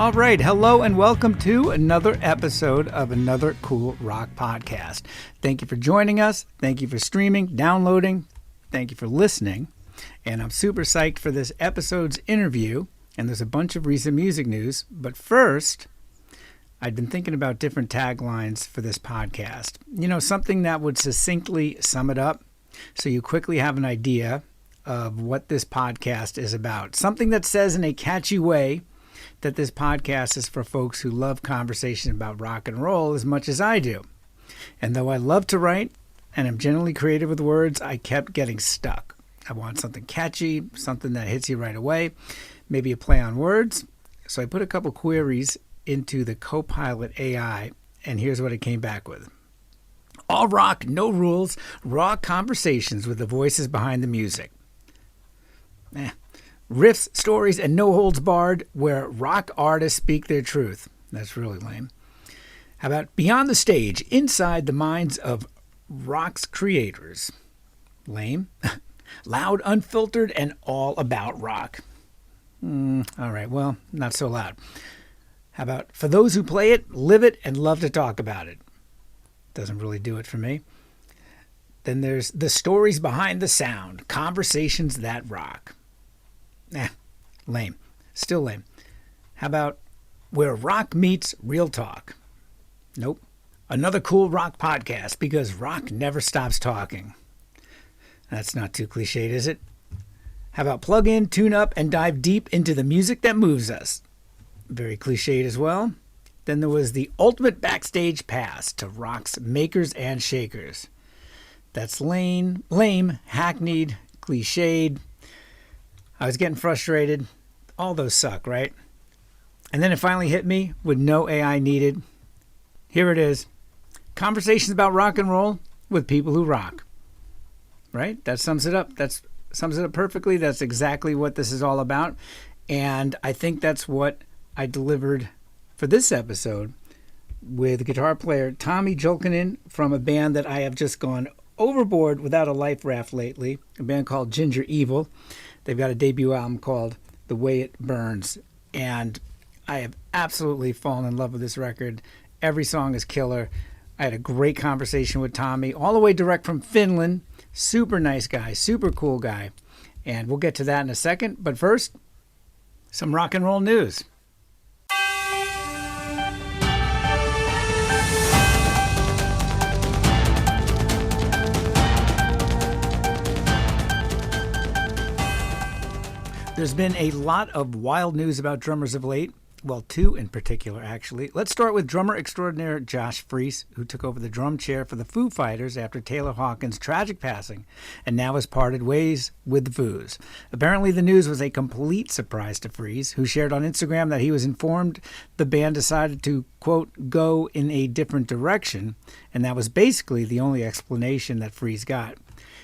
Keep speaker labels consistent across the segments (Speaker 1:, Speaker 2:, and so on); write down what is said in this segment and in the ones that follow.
Speaker 1: All right, hello and welcome to another episode of Another Cool Rock Podcast. Thank you for joining us. Thank you for streaming, downloading. Thank you for listening. And I'm super psyched for this episode's interview. And there's a bunch of recent music news. But first, I'd been thinking about different taglines for this podcast. You know, something that would succinctly sum it up so you quickly have an idea of what this podcast is about. Something that says in a catchy way that this podcast is for folks who love conversation about rock and roll as much as I do. And though I love to write and am generally creative with words, I kept getting stuck. I want something catchy, something that hits you right away, maybe a play on words. So I put a couple queries into the Copilot AI, and here's what it came back with. All rock, no rules, raw conversations with the voices behind the music. Riffs, stories, and no holds barred where rock artists speak their truth. That's really lame. How about Beyond the Stage, inside the minds of rock's creators? Lame. Loud, unfiltered, and all about rock. All right, well, not so loud. How about For those who play it, live it, and love to talk about it? Doesn't really do it for me. Then there's The Stories Behind the Sound, conversations that rock. Lame. Still lame. How about Where Rock Meets Real Talk? Nope. Another Cool Rock Podcast, because rock never stops talking. That's not too cliched, is it? How about Plug in, tune up, and dive deep into the music that moves us? Very cliched as well. Then there was The Ultimate Backstage Pass to rock's makers and shakers. That's lame, hackneyed, cliched. I was getting frustrated. All those suck, right? And then it finally hit me with no AI needed. Here it is. Conversations about rock and roll with people who rock. Right? That sums it up. That sums it up perfectly. That's exactly what this is all about. And I think that's what I delivered for this episode with guitar player Tomi Julkunen from a band that I have just gone overboard without a life raft lately, a band called Ginger Evil. They've got a debut album called The Way It Burns, and I have absolutely fallen in love with this record. Every song is killer. I had a great conversation with Tomi, all the way direct from Finland. Super nice guy, super cool guy, and we'll get to that in a second. But first, some rock and roll news. There's been a lot of wild news about drummers of late. Well, two in particular, actually. Let's start with drummer extraordinaire Josh Freese, who took over the drum chair for the Foo Fighters after Taylor Hawkins' tragic passing, and now has parted ways with the Foos. Apparently, the news was a complete surprise to Freese, who shared on Instagram that he was informed the band decided to, quote, go in a different direction, and that was basically the only explanation that Freese got.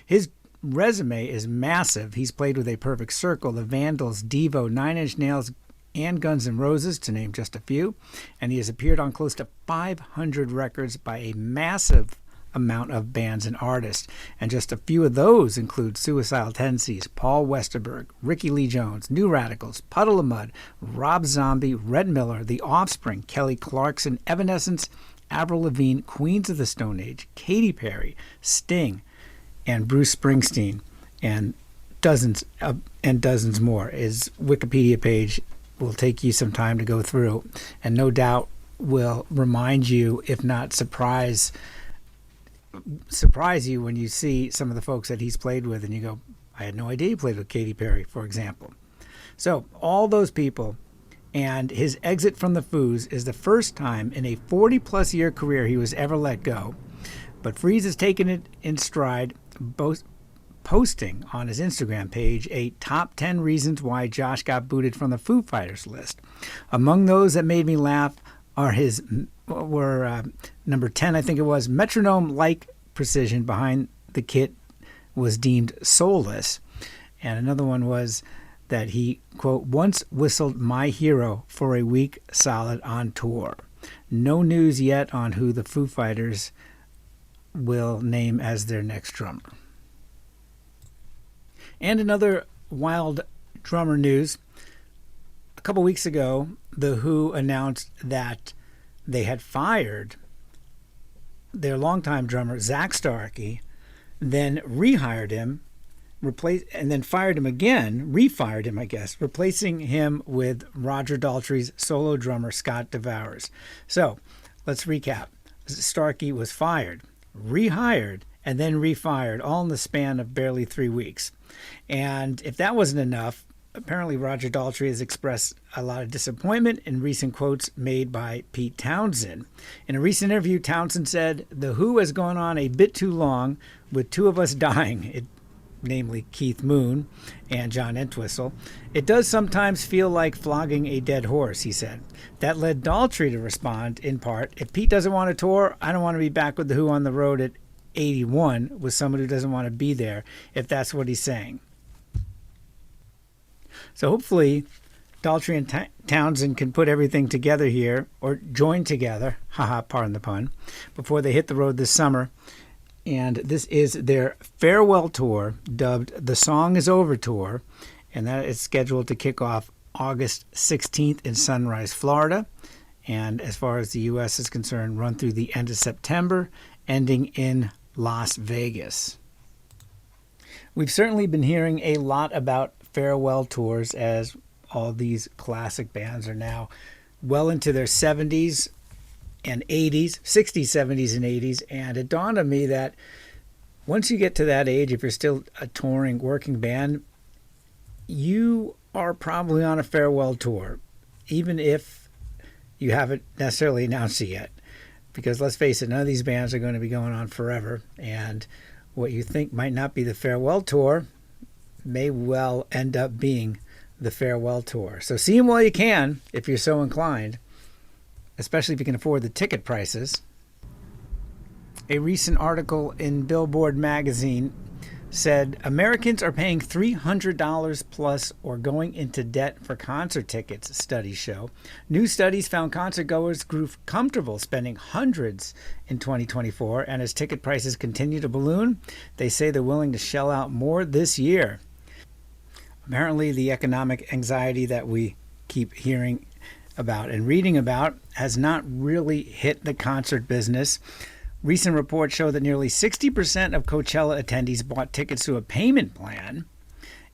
Speaker 1: His resume is massive. He's played with A Perfect Circle, The Vandals, Devo, Nine Inch Nails, and Guns N' Roses, to name just a few. And he has appeared on close to 500 records by a massive amount of bands and artists. And just a few of those include Suicidal Tendencies, Paul Westerberg, Ricky Lee Jones, New Radicals, Puddle of Mud, Rob Zombie, Red Miller, The Offspring, Kelly Clarkson, Evanescence, Avril Lavigne, Queens of the Stone Age, Katy Perry, Sting, and Bruce Springsteen, and dozens more. His Wikipedia page will take you some time to go through, and no doubt will remind you, if not surprise you, when you see some of the folks that he's played with, and you go, I had no idea he played with Katy Perry, for example. So all those people, and his exit from the Foos is the first time in a 40-plus year career he was ever let go. But Freese has taken it in stride, both posting on his Instagram page a top 10 reasons why Josh got booted from the Foo Fighters list. Among those that made me laugh were number 10, I think it was, metronome-like precision behind the kit was deemed soulless. And another one was that he, quote, once whistled My Hero for a week solid on tour. No news yet on who the Foo Fighters will name as their next drummer. And another wild drummer news. A couple weeks ago, The Who announced that they had fired their longtime drummer, Zach Starkey, then rehired him, and then fired him again, refired him, I guess, replacing him with Roger Daltrey's solo drummer, Scott DeVowers. So let's recap. Starkey was fired, rehired, and then refired, all in the span of barely 3 weeks. And if that wasn't enough, apparently Roger Daltrey has expressed a lot of disappointment in recent quotes made by Pete Townshend. In a recent interview, Townshend said, "The Who has gone on a bit too long, with two of us dying," namely Keith Moon and John Entwistle. "It does sometimes feel like flogging a dead horse," he said. That led Daltrey to respond, in part, "If Pete doesn't want to tour, I don't want to be back with The Who on the road at 81 with someone who doesn't want to be there, if that's what he's saying." So hopefully Daltrey and Townshend can put everything together here, or join together, pardon the pun, before they hit the road this summer. And this is their farewell tour, dubbed the Song Is Over Tour, and that is scheduled to kick off August 16th in Sunrise, Florida. And as far as the U.S. is concerned, run through the end of September, ending in Las Vegas. We've certainly been hearing a lot about farewell tours, as all these classic bands are now well into their 70s and 80s, 60s, 70s, and 80s. And it dawned on me that once you get to that age, if you're still a touring, working band, you are probably on a farewell tour, even if you haven't necessarily announced it yet. Because let's face it, none of these bands are going to be going on forever. And what you think might not be the farewell tour may well end up being the farewell tour. So see them while you can, if you're so inclined, especially if you can afford the ticket prices. A recent article in Billboard magazine said Americans are paying $300 plus or going into debt for concert tickets, studies show. New studies found concertgoers grew comfortable spending hundreds in 2024, and as ticket prices continue to balloon, they say they're willing to shell out more this year. Apparently, the economic anxiety that we keep hearing about and reading about has not really hit the concert business. Recent reports show that nearly 60% of Coachella attendees bought tickets through a payment plan,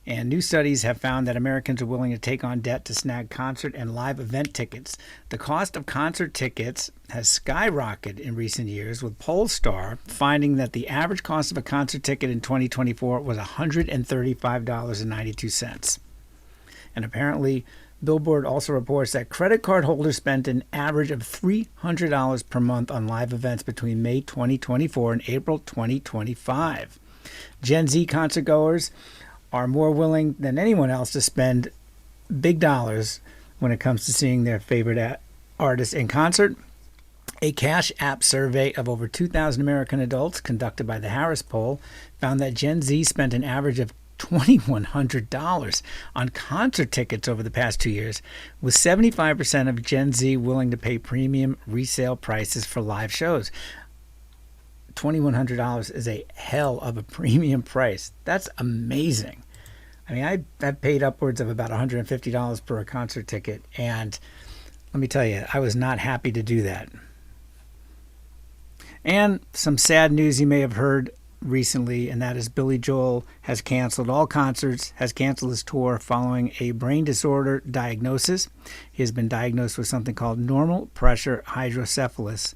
Speaker 1: and new studies have found that Americans are willing to take on debt to snag concert and live event tickets. The cost of concert tickets has skyrocketed in recent years, with Pollstar finding that the average cost of a concert ticket in 2024 was $135.92. And apparently, Billboard also reports that credit card holders spent an average of $300 per month on live events between May 2024 and April 2025. Gen Z concertgoers are more willing than anyone else to spend big dollars when it comes to seeing their favorite artists in concert. A Cash App survey of over 2,000 American adults conducted by the Harris Poll found that Gen Z spent an average of $2,100 on concert tickets over the past 2 years, with 75% of Gen Z willing to pay premium resale prices for live shows. $2,100 is a hell of a premium price. That's amazing. I mean, I've paid upwards of about $150 per a concert ticket, and let me tell you, I was not happy to do that. And some sad news you may have heard recently, and that is Billy Joel has canceled all concerts, has canceled his tour following a brain disorder diagnosis. He has been diagnosed with something called normal pressure hydrocephalus,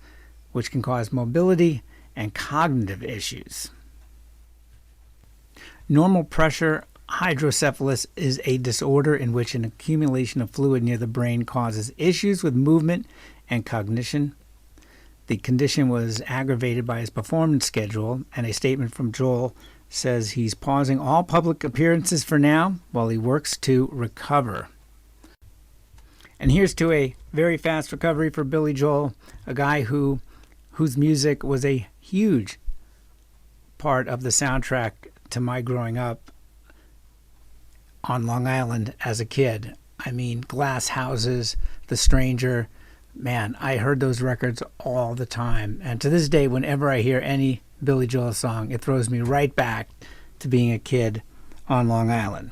Speaker 1: which can cause mobility and cognitive issues. Normal pressure hydrocephalus is a disorder in which an accumulation of fluid near the brain causes issues with movement and cognition. The condition was aggravated by his performance schedule, and a statement from Joel says he's pausing all public appearances for now while he works to recover. And here's to a very fast recovery for Billy Joel, a guy whose music was a huge part of the soundtrack to my growing up on Long Island as a kid. I mean, Glass Houses, The Stranger. Man, I heard those records all the time. And to this day, whenever I hear any Billy Joel song, it throws me right back to being a kid on Long Island.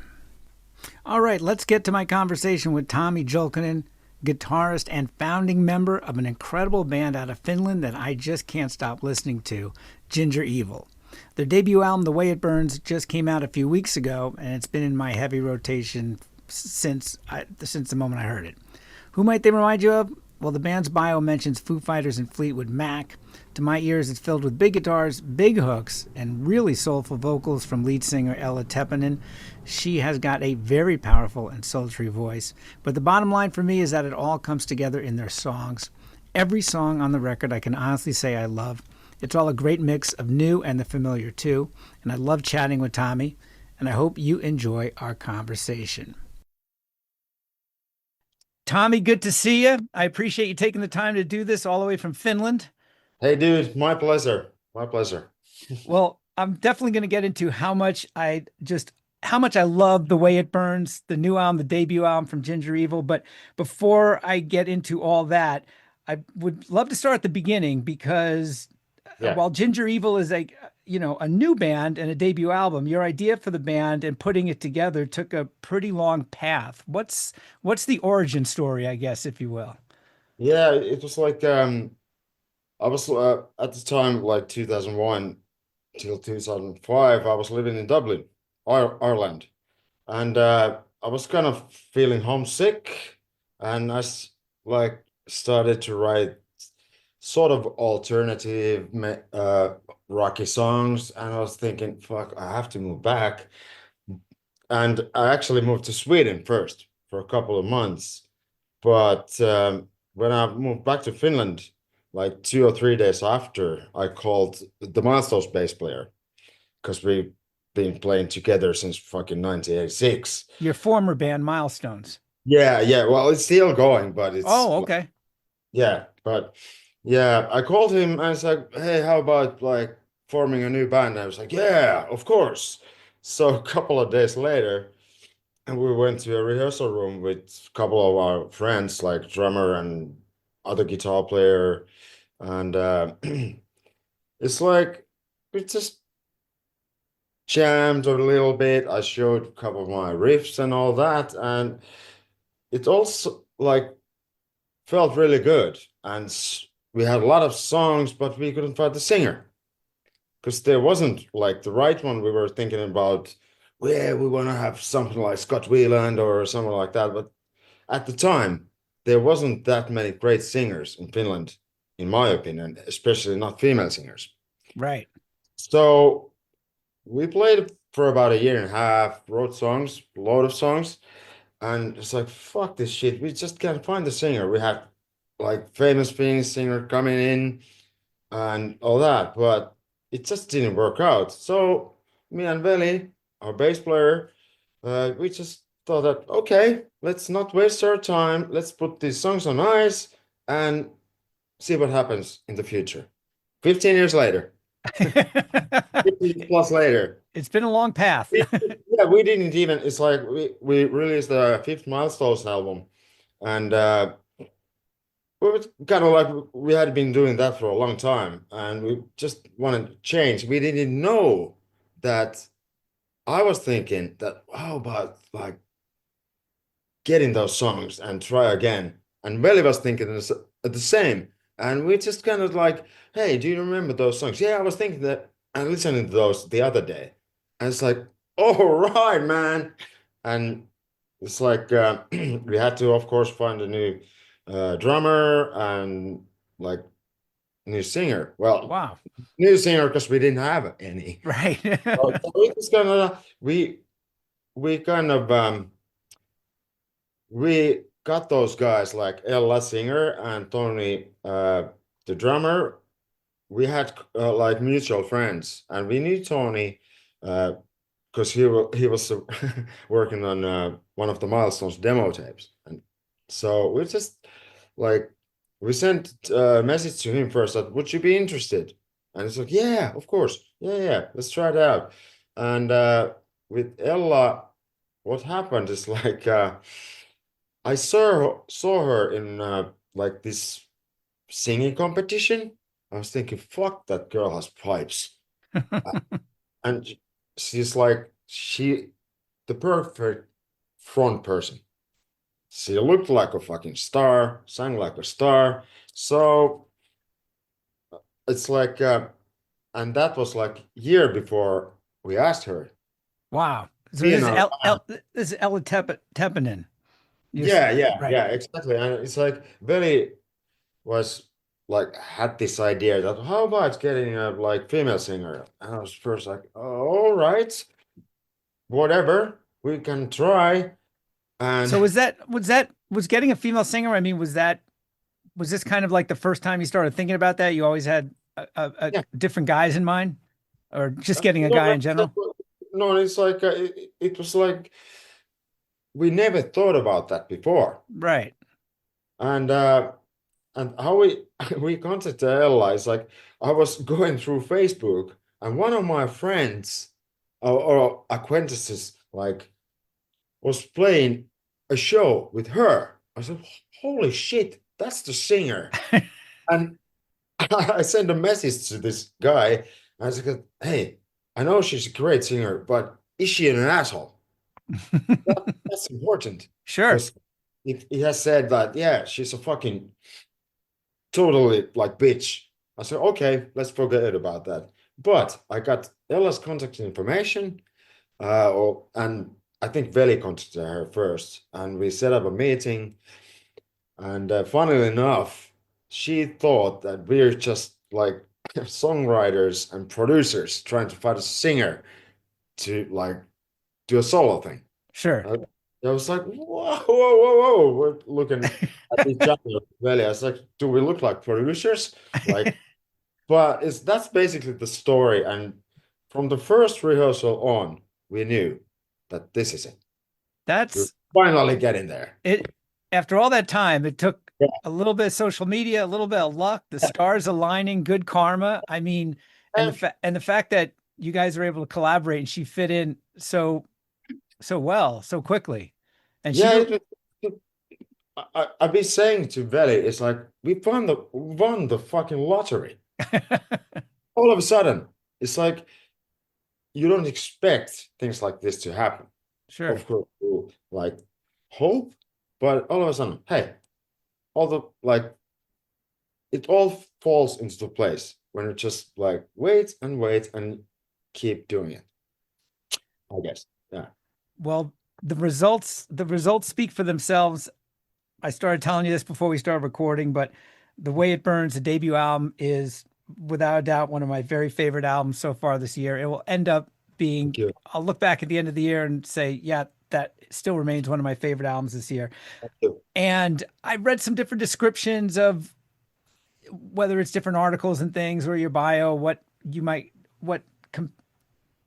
Speaker 1: All right, let's get to my conversation with Tomi Julkunen, guitarist, and founding member of an incredible band out of Finland that I just can't stop listening to, Ginger Evil. Their debut album, The Way It Burns, just came out a few weeks ago, and it's been in my heavy rotation since the moment I heard it. Who might they remind you of? Well, the band's bio mentions Foo Fighters and Fleetwood Mac. To my ears, it's filled with big guitars, big hooks, and really soulful vocals from lead singer Ella Tepponen. She has got a very powerful and sultry voice. But the bottom line for me is that it all comes together in their songs. Every song on the record I can honestly say I love. It's all a great mix of new and the familiar too. And I love chatting with Tomi, and I hope you enjoy our conversation. Tomi, good to see you. I appreciate you taking the time to do this all the way from Finland.
Speaker 2: Hey, dude, my pleasure. My pleasure.
Speaker 1: Well, I'm definitely going to get into how much I love The Way It Burns, the new album, the debut album from Ginger Evil. But before I get into all that, I would love to start at the beginning because
Speaker 2: Yeah.
Speaker 1: while Ginger Evil is a new band and a debut album, your idea for the band and putting it together took a pretty long path. What's the origin story, I guess, if you will?
Speaker 2: Yeah, it was like I was at the time like 2001 till 2005 I was living in Dublin, Ireland. And I was kind of feeling homesick and like started to write sort of alternative rocky songs and I was thinking, fuck, I have to move back. And I actually moved to Sweden first for a couple of months. But when I moved back to Finland, like 2 or 3 days after, I called the Milestones bass player because we've been playing together since fucking 1986.
Speaker 1: Your former band, Milestones.
Speaker 2: Yeah, yeah. Well, it's still going, but it's
Speaker 1: Oh, okay.
Speaker 2: yeah, but yeah, I called him and I was like, hey, how about like forming a new band? I was like, yeah, of course. So a couple of days later, and we went to a rehearsal room with a couple of our friends, like drummer and other guitar player. And it's like we just jammed a little bit. I showed a couple of my riffs and all that. And it also like felt really good. And we had a lot of songs, but we couldn't find the singer because there wasn't like the right one. We were thinking about, well, we want to have something like Scott Weiland or something like that. But at the time, there wasn't that many great singers in Finland, in my opinion, especially not female singers.
Speaker 1: Right.
Speaker 2: So we played for about a year and a half, wrote songs, a lot of songs, and it's like, fuck this shit. We just can't find the singer. We had like famous Finnish singer coming in and all that, but it just didn't work out. So me and Veli, our bass player, we just thought that, okay, let's not waste our time. Let's put these songs on ice and see what happens in the future. 15 years later, 15 plus later.
Speaker 1: It's been a long path.
Speaker 2: Yeah, we didn't even, it's like we released the fifth Milestones album and we were kind of like we had been doing that for a long time and we just wanted to change. We didn't know that I was thinking that how about like getting those songs and try again. And Veli was thinking the same. And we just kind of like, hey, do you remember those songs? Yeah, I was thinking that and listening to those the other day. And it's like, all right, man. And it's like we had to, of course, find a new drummer and like new singer. Well,
Speaker 1: Wow.
Speaker 2: new singer because we didn't have any.
Speaker 1: Right.
Speaker 2: So we just kind of we kind of we got those guys like Ella singer and Tony the drummer. We had like mutual friends, and we knew Tony because he was working on one of the Milestones demo tapes, and so we just like we sent a message to him first that would you be interested, and he's like, yeah, of course, yeah, yeah, let's try it out, and with Ella, what happened is like. I saw her in like this singing competition. I was thinking, fuck, that girl has pipes. And she's like the perfect front person. She looked like a fucking star, sang like a star. So it's like, and that was like year before we asked her.
Speaker 1: Wow. So
Speaker 2: Me
Speaker 1: this
Speaker 2: and
Speaker 1: is
Speaker 2: our
Speaker 1: This is Ella Tepponen.
Speaker 2: yeah, yeah,
Speaker 1: Right.
Speaker 2: yeah, exactly. And it's like Veli was like had this idea that how about getting a like female singer? And I was first like, oh, all right, whatever, we can try. And
Speaker 1: So was getting a female singer? I mean, was this kind of like the first time you started thinking about that? You always had
Speaker 2: yeah,
Speaker 1: different guys in mind, or just getting a guy
Speaker 2: no,
Speaker 1: in general?
Speaker 2: no, it's like it was like we never thought about that before.
Speaker 1: Right.
Speaker 2: And how we we contacted Ella is like I was going through Facebook and one of my friends or acquaintances like was playing a show with her. I said, "Holy shit, that's the singer!" And I sent a message to this guy. I said, "Hey, I know she's a great singer, but is she an asshole?" That's important
Speaker 1: Sure.
Speaker 2: because he has said that, yeah, she's a fucking totally like bitch. I said, okay, let's forget about that. But I got Ella's contact information, and I think Veli contacted her first, and we set up a meeting. And funnily enough, she thought that we're just like songwriters and producers trying to find a singer to like do a solo thing.
Speaker 1: Sure.
Speaker 2: I, I was like, whoa, whoa, whoa, whoa. We're looking at each other, Veli. I was like, do we look like producers? Like, but it's that's basically the story. And from the first rehearsal on, we knew that this is it. We're
Speaker 1: That's
Speaker 2: finally getting there.
Speaker 1: it. After all that time, it took
Speaker 2: Yeah.
Speaker 1: a little bit of social media, a little bit of luck, the stars aligning, good karma. I mean,
Speaker 2: And
Speaker 1: and the fact that you guys were able to collaborate and she fit in so well, so quickly. And she
Speaker 2: yeah, I've been saying to Veli, it's like we won the fucking lottery. All of a sudden, it's like you don't expect things like this to happen.
Speaker 1: Sure.
Speaker 2: Of course, you like hope, but all of a sudden, hey, all the like it all falls into place when you just like wait and keep doing it, I guess. Yeah.
Speaker 1: Well, the results speak for themselves. I started telling you this before we started recording, but The Way It Burns, the debut album, is without a doubt one of my very favorite albums so far this year. It will end up being,
Speaker 2: Thank you.
Speaker 1: I'll look back at the end of the year and say, yeah, that still remains one of my favorite albums this year.
Speaker 2: Thank you.
Speaker 1: And I read some different descriptions of whether it's different articles and things or your bio, what,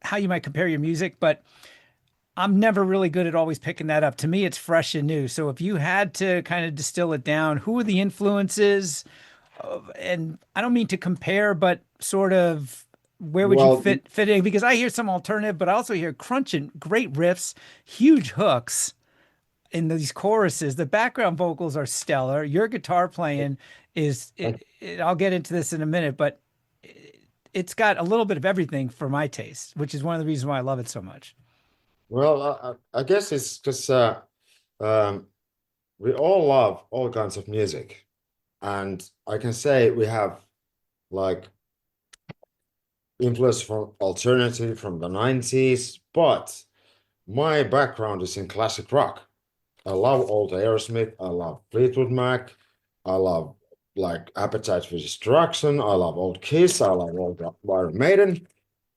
Speaker 1: how you might compare your music, but I'm never really good at always picking that up. To me, it's fresh and new. So if you had to kind of distill it down, who are the influences? And I don't mean to compare, but sort of where would you
Speaker 2: Well,
Speaker 1: fit in? Because I hear some alternative, but I also hear crunching, great riffs, huge hooks in these choruses. The background vocals are stellar. Your guitar playing I'll get into this in a minute, but it's got a little bit of everything for my taste, which is one of the reasons why I love it so much.
Speaker 2: well, I guess it's because um, we all love all kinds of music, and I can say we have like influence from alternative from the 90s, but my background is in classic rock. I love old Aerosmith, I love Fleetwood Mac, I love like Appetite for Destruction, I love old Kiss, I love old Iron Maiden.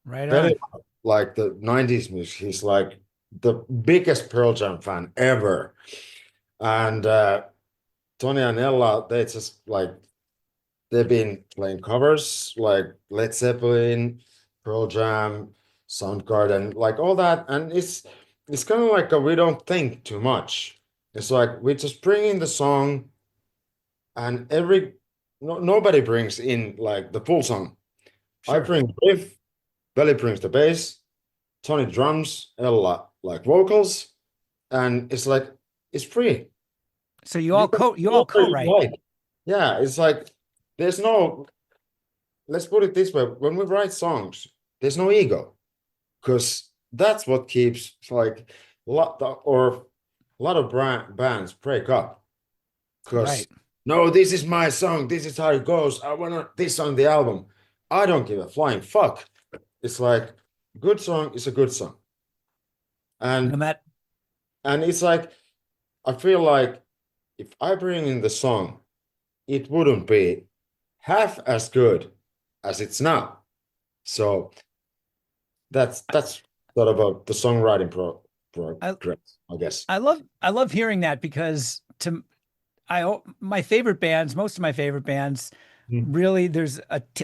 Speaker 1: Right
Speaker 2: Very
Speaker 1: on.
Speaker 2: like the 90s music. He's like the biggest Pearl Jam fan ever. And Tony and Ella, they just like they've been playing covers like Led Zeppelin, Pearl Jam, Soundgarden, like all that. And it's kind of like we don't think too much. It's like we just bring in the song, and nobody brings in like the full song. I
Speaker 1: Sure.
Speaker 2: bring the riff, Belly brings the bass, Tony drums, Ella like vocals, and it's like it's free.
Speaker 1: So
Speaker 2: You can
Speaker 1: you
Speaker 2: do
Speaker 1: all
Speaker 2: whatever you
Speaker 1: co-write.
Speaker 2: like. Yeah, it's like there's no, let's put it this way, when we write songs, there's no ego because that's what keeps like or a lot of bands break up
Speaker 1: Right.
Speaker 2: because no, this is my song. This is how it goes. I want this on the album. I don't give a flying fuck. It's like good song is a good song,
Speaker 1: No
Speaker 2: and
Speaker 1: matter.
Speaker 2: it's like I feel like if I bring in the song, it wouldn't be half as good as it's now. So that's sort of the songwriting
Speaker 1: I
Speaker 2: progress, I guess.
Speaker 1: I love hearing that because to my favorite bands, most of my favorite bands,
Speaker 2: Mm.
Speaker 1: really there's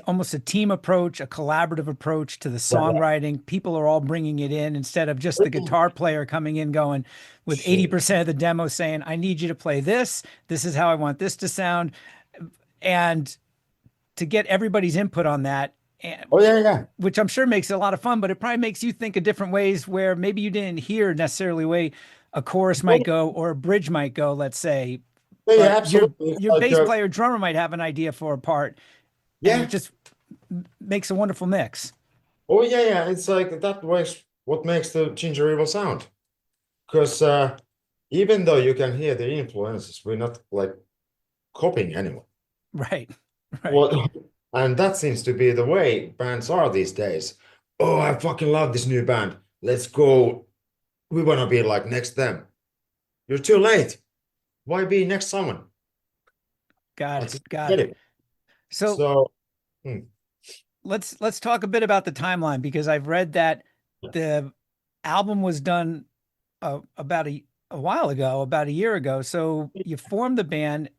Speaker 1: almost a team approach, a collaborative approach to the
Speaker 2: Yeah, yeah.
Speaker 1: songwriting. People are all bringing it in instead of just the guitar player coming in going with
Speaker 2: Shit.
Speaker 1: 80% of the demo saying, I need you to play this. This is how I want this to sound. And to get everybody's input on that,
Speaker 2: Oh yeah, yeah.
Speaker 1: which I'm sure makes it a lot of fun, but it probably makes you think of different ways where maybe you didn't hear necessarily the way a chorus
Speaker 2: Oh,
Speaker 1: might go or a bridge might go, let's say,
Speaker 2: yeah, yeah,
Speaker 1: but
Speaker 2: absolutely. It's
Speaker 1: your
Speaker 2: like
Speaker 1: bass player drummer might have an idea for a part, and it
Speaker 2: yeah.
Speaker 1: just makes a wonderful mix.
Speaker 2: Oh yeah, yeah. It's like that was what makes the Ginger Evil sound. Because even though you can hear the influences, we're not like copying anyone.
Speaker 1: Right. Right.
Speaker 2: What and that seems to be the way bands are these days. Oh, I fucking love this new band. Let's go. We want to be like next them. You're too late. Why be next someone?
Speaker 1: Got
Speaker 2: I
Speaker 1: it.
Speaker 2: just
Speaker 1: Got
Speaker 2: get
Speaker 1: it.
Speaker 2: it.
Speaker 1: So
Speaker 2: So, hmm,
Speaker 1: let's talk a bit about the timeline because I've read that the album was done about a while ago, about a year ago. So you formed the band.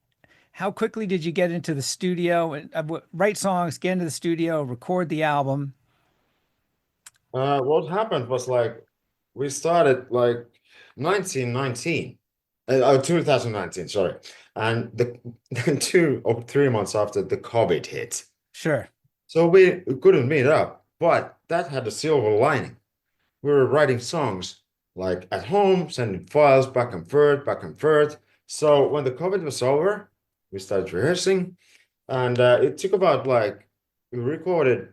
Speaker 1: How quickly did you get into the studio and write songs, get into the studio, record the album?
Speaker 2: what happened was like we started like 1919, 2019, sorry. And the then 2 or 3 months after the COVID hit.
Speaker 1: Sure.
Speaker 2: So we couldn't meet up, but that had a silver lining. We were writing songs like at home, sending files back and forth, back and forth. So when the COVID was over, we started rehearsing, and it took about like we recorded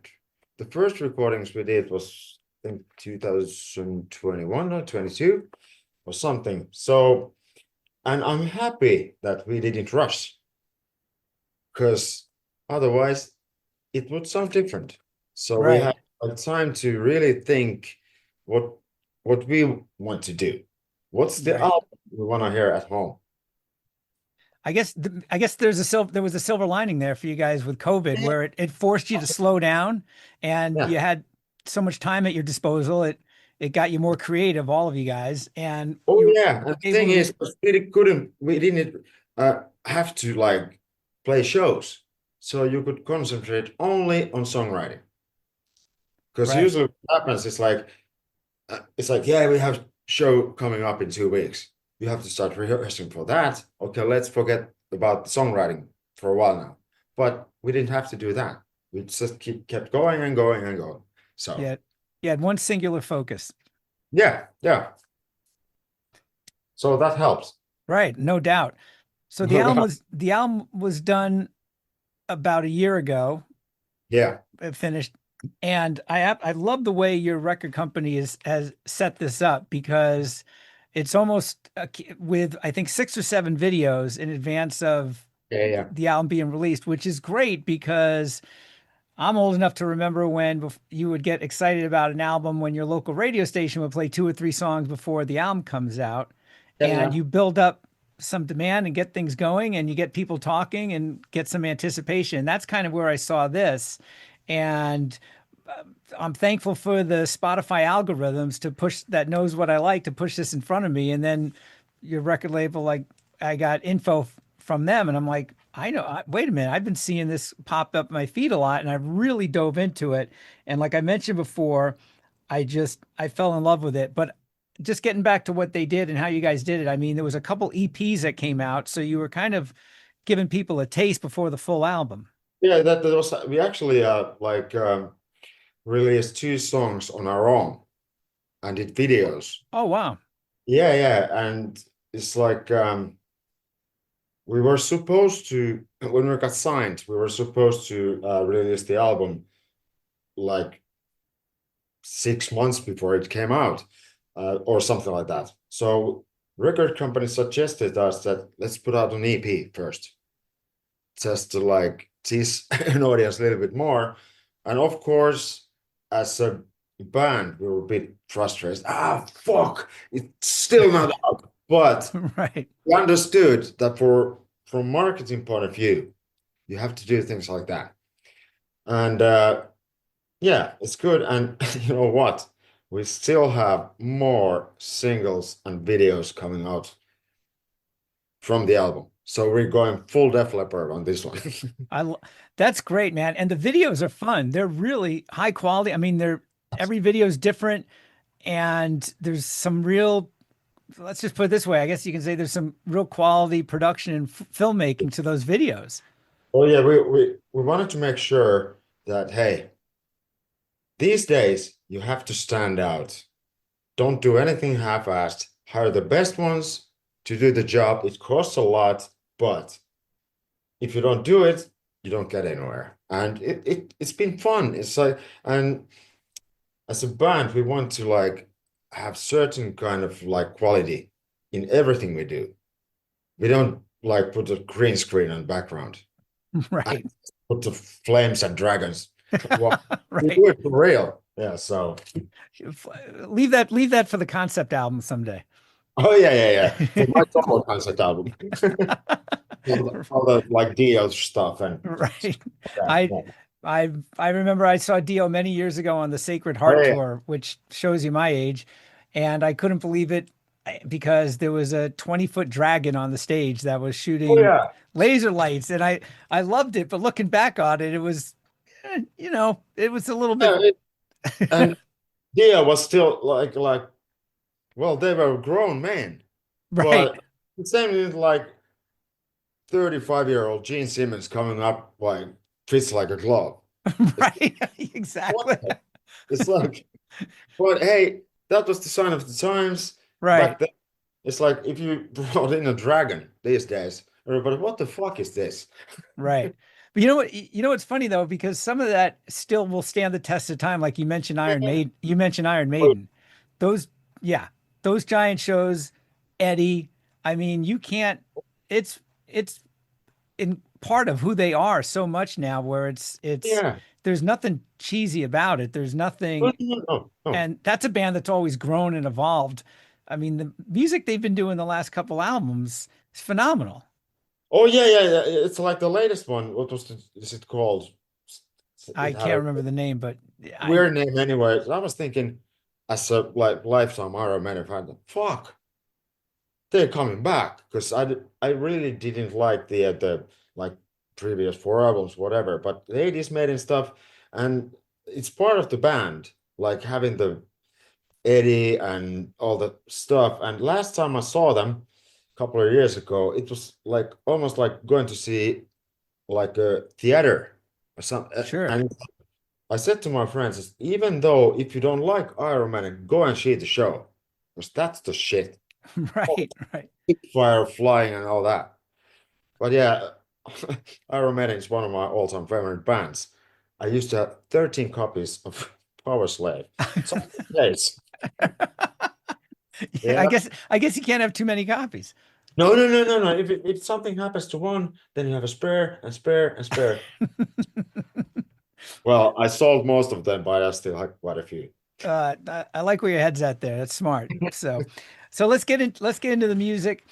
Speaker 2: the first recordings we did was I think 2021 or 22 or something. So, and I'm happy that we didn't rush because otherwise it would sound different. So we
Speaker 1: Right.
Speaker 2: had a time to really think what what we want to do. What's the
Speaker 1: Right.
Speaker 2: album we want to hear at home?
Speaker 1: I guess there was a silver lining there for you guys with COVID
Speaker 2: Yeah.
Speaker 1: where it forced you to slow down and
Speaker 2: Yeah.
Speaker 1: you had so much time at your disposal. It got you more creative, all of you guys, and
Speaker 2: Oh
Speaker 1: you were
Speaker 2: yeah. And the
Speaker 1: able
Speaker 2: thing
Speaker 1: to
Speaker 2: is, we didn't have to like play shows. So you could concentrate only on songwriting. Because
Speaker 1: right.
Speaker 2: usually what happens is like it's like, yeah, we have show coming up in 2 weeks. You have to start rehearsing for that. Okay, let's forget about the songwriting for a while now. But we didn't have to do that. We just kept going and going and going. So
Speaker 1: Yeah. You had one singular focus.
Speaker 2: yeah, yeah. So that helps.
Speaker 1: Right, no doubt. So
Speaker 2: No doubt.
Speaker 1: the album was done about a year ago,
Speaker 2: Yeah,
Speaker 1: finished. And I love the way your record company has set this up because it's almost with I think 6 or 7 videos in advance of
Speaker 2: yeah, yeah.
Speaker 1: the album being released, which is great because I'm old enough to remember when you would get excited about an album when your local radio station would play 2 or 3 songs before the album comes out,
Speaker 2: Yeah,
Speaker 1: and
Speaker 2: yeah.
Speaker 1: you build up some demand and get things going, and you get people talking and get some anticipation. That's kind of where I saw this, and I'm thankful for the Spotify algorithms to push that knows what I like to push this in front of me. And then your record label, like I got info from them and I'm like, I know, wait a minute. I've been seeing this pop up my feed a lot and I've really dove into it. And like I mentioned before, I fell in love with it. But just getting back to what they did and how you guys did it. I mean, there was a couple EPs that came out. So you were kind of giving people a taste before the full album.
Speaker 2: Yeah, that was we actually like released 2 songs on our own and did videos.
Speaker 1: Oh, wow.
Speaker 2: Yeah, yeah. And it's like we were supposed to, when we got signed, we were supposed to release the album like 6 months before it came out, or something like that. So record company suggested us that let's put out an EP first, just to like tease an audience a little bit more. And of course, as a band, we were a bit frustrated. Ah, fuck, it's still not out. But
Speaker 1: Right.
Speaker 2: we understood that from marketing point of view, you have to do things like that. And yeah, it's good. And you know what? We still have more singles and videos coming out from the album. So we're going full Def Leppard on this one.
Speaker 1: I lo- that's great, man. And the videos are fun. They're really high quality. I mean, they're every video is different and there's some real, let's just put it this way. I guess you can say there's some real quality production and filmmaking to those videos.
Speaker 2: Oh yeah, we wanted to make sure that hey, these days you have to stand out. Don't do anything half-assed. Hire the best ones to do the job. It costs a lot, but if you don't do it, you don't get anywhere. And it's been fun. It's like, and as a band, we want to like have certain kind of like quality in everything we do. We don't like put a green screen on background and
Speaker 1: Right.
Speaker 2: put the flames and dragons. Well, we
Speaker 1: Right.
Speaker 2: do it for real. Yeah, so
Speaker 1: Leave that for the concept album someday.
Speaker 2: oh yeah. For my solo concept album. All the like Dio stuff and
Speaker 1: Right.
Speaker 2: that.
Speaker 1: I
Speaker 2: Yeah.
Speaker 1: I remember I saw Dio many years ago on the Sacred
Speaker 2: Oh
Speaker 1: Heart
Speaker 2: yeah.
Speaker 1: tour, which shows you my age, and I couldn't believe it because there was a 20-foot dragon on the stage that was
Speaker 2: Oh
Speaker 1: shooting
Speaker 2: yeah.
Speaker 1: laser lights, and I loved it, but looking back on it, it was it was a little bit
Speaker 2: Yeah, and Dio was still like well, they were grown men,
Speaker 1: right.
Speaker 2: but the same with like 35-year-old Gene Simmons coming up like fits like a glove. It's
Speaker 1: Right.
Speaker 2: what
Speaker 1: Exactly.
Speaker 2: it's like, but hey, that was the sign of the times
Speaker 1: Right.
Speaker 2: back then. It's like if you brought in a dragon these days, everybody, what the fuck is this?
Speaker 1: Right. But you know what? You know what's funny though, because some of that still will stand the test of time. Like you mentioned Iron
Speaker 2: Yeah.
Speaker 1: Maiden. You mentioned Iron Maiden. Those, yeah, those giant shows, Eddie. I mean, you can't. It's in part of who they are so much now, where it's
Speaker 2: Yeah.
Speaker 1: there's nothing cheesy about it. There's
Speaker 2: No,
Speaker 1: nothing,
Speaker 2: no, no, no.
Speaker 1: and that's a band that's always grown and evolved. I mean, the music they've been doing the last couple albums is phenomenal.
Speaker 2: Oh yeah. It's like the latest one. What was is it called?
Speaker 1: I
Speaker 2: It had
Speaker 1: can't
Speaker 2: a
Speaker 1: remember the name, but I
Speaker 2: weird name anyway. I was thinking as a like lifetime Iron Man fan, fuck, they're coming back because I really didn't like the like previous four albums, whatever. But the 80s made and stuff, and it's part of the band, like having the Eddie and all the stuff. And last time I saw them a couple of years ago, it was like almost like going to see like a theater or something.
Speaker 1: sure.
Speaker 2: And I said to my friends, even though if you don't like Iron Man, go and see the show, because that's the shit.
Speaker 1: Right, right.
Speaker 2: Fire flying and all that. But yeah, Iron Maiden is one of my all-time favorite bands. I used to have 13 copies of Power Slave. So days.
Speaker 1: Yeah,
Speaker 2: Yeah.
Speaker 1: I guess you can't have too many copies.
Speaker 2: No. If something happens to one, then you have a spare and spare and spare. Well, I sold most of them, but I still have quite a few.
Speaker 1: I like where your head's at there. That's smart. So let's get into the music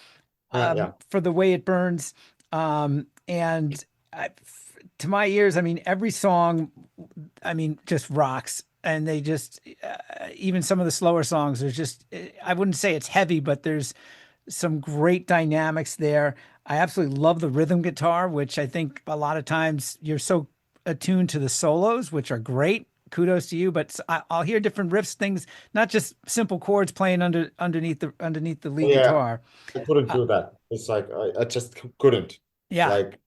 Speaker 2: Yeah.
Speaker 1: for the way it burns. And to my ears, I mean, every song, I mean, just rocks. And they just, even some of the slower songs, there's just, I wouldn't say it's heavy, but there's some great dynamics there. I absolutely love the rhythm guitar, which I think a lot of times you're so attuned to the solos, which are great. Kudos to you, but I'll hear different riffs, things, not just simple chords playing underneath the
Speaker 2: Oh,
Speaker 1: lead
Speaker 2: yeah.
Speaker 1: guitar.
Speaker 2: I couldn't
Speaker 1: Uh,
Speaker 2: do that. It's like I just couldn't
Speaker 1: yeah,
Speaker 2: like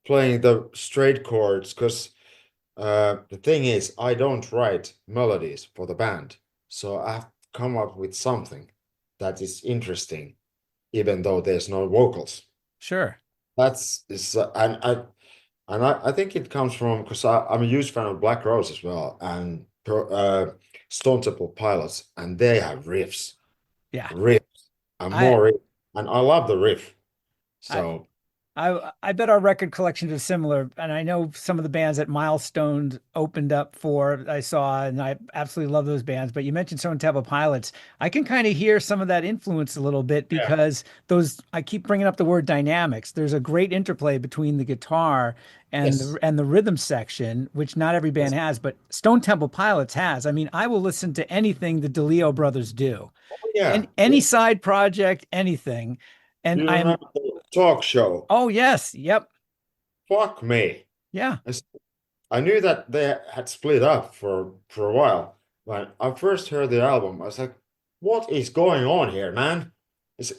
Speaker 2: playing the straight chords because the thing is I don't write melodies for the band, so I have to come up with something that is interesting, even though there's no vocals.
Speaker 1: sure,
Speaker 2: That's is I think it comes from because I'm a huge fan of Black Rose as well and Stone Temple Pilots, and they have riffs,
Speaker 1: yeah,
Speaker 2: riffs. and
Speaker 1: I
Speaker 2: more riff. And I love the riff.
Speaker 1: I
Speaker 2: So
Speaker 1: I bet our record collections are similar, and I know some of the bands that Milestones opened up for. I saw, and I absolutely love those bands. But you mentioned Stone Temple Pilots. I can kind of hear some of that influence a little bit
Speaker 2: yeah,
Speaker 1: because those. I keep bringing up the word dynamics. There's a great interplay between the guitar
Speaker 2: yes,
Speaker 1: and the rhythm section, which not every band
Speaker 2: yes.
Speaker 1: has, but Stone Temple Pilots has. I mean, I will listen to anything the DeLeo brothers do,
Speaker 2: Oh,
Speaker 1: and
Speaker 2: yeah.
Speaker 1: any
Speaker 2: Yeah.
Speaker 1: side project, anything. And
Speaker 2: Do you
Speaker 1: I'm,
Speaker 2: remember the talk show?
Speaker 1: oh yes, yep,
Speaker 2: Fuck me.
Speaker 1: yeah.
Speaker 2: I, s- I knew that they had split up for a while. When I first heard the album, I was like, what is going on here, man?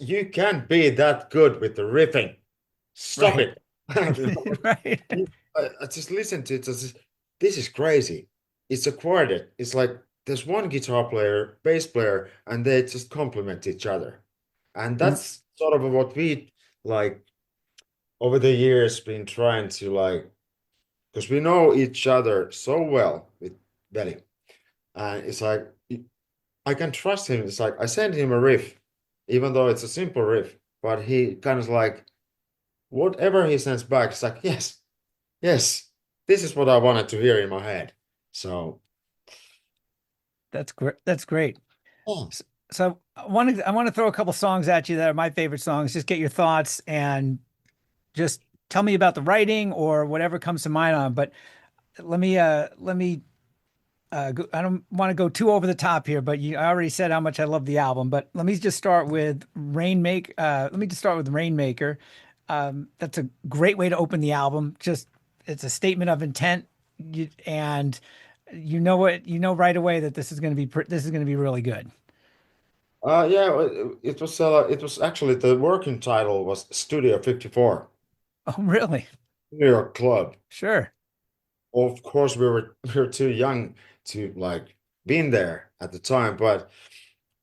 Speaker 2: You can't be that good with the riffing. Stop
Speaker 1: Right.
Speaker 2: it.
Speaker 1: Right.
Speaker 2: I just listened to it. This is crazy. It's a quartet. It's like there's one guitar player, bass player, and they just complement each other. And
Speaker 1: And
Speaker 2: that's sort of what we like over the years been trying to like, because we know each other so well with Veli. And it's like I can trust him. It's like I send him a riff, even though it's a simple riff, but he kind of like whatever he sends back, it's like, yes, yes, this is what I wanted to hear in my head. So,
Speaker 1: that's great. That's great.
Speaker 2: oh,
Speaker 1: So I want to throw a couple songs at you that are my favorite songs. Just get your thoughts and just tell me about the writing or whatever comes to mind on. 'Em. But let me I don't want to go too over the top here, but I already said how much I love the album. But let me just start with Rainmaker. Let me just start with Rainmaker. That's a great way to open the album. Just it's a statement of intent, and you know right away that this is going to be this is going to be really good.
Speaker 2: yeah, it was actually the working title was Studio 54,
Speaker 1: Oh, really?
Speaker 2: New York Club.
Speaker 1: Sure.
Speaker 2: Of course, we were too young to like been there at the time, but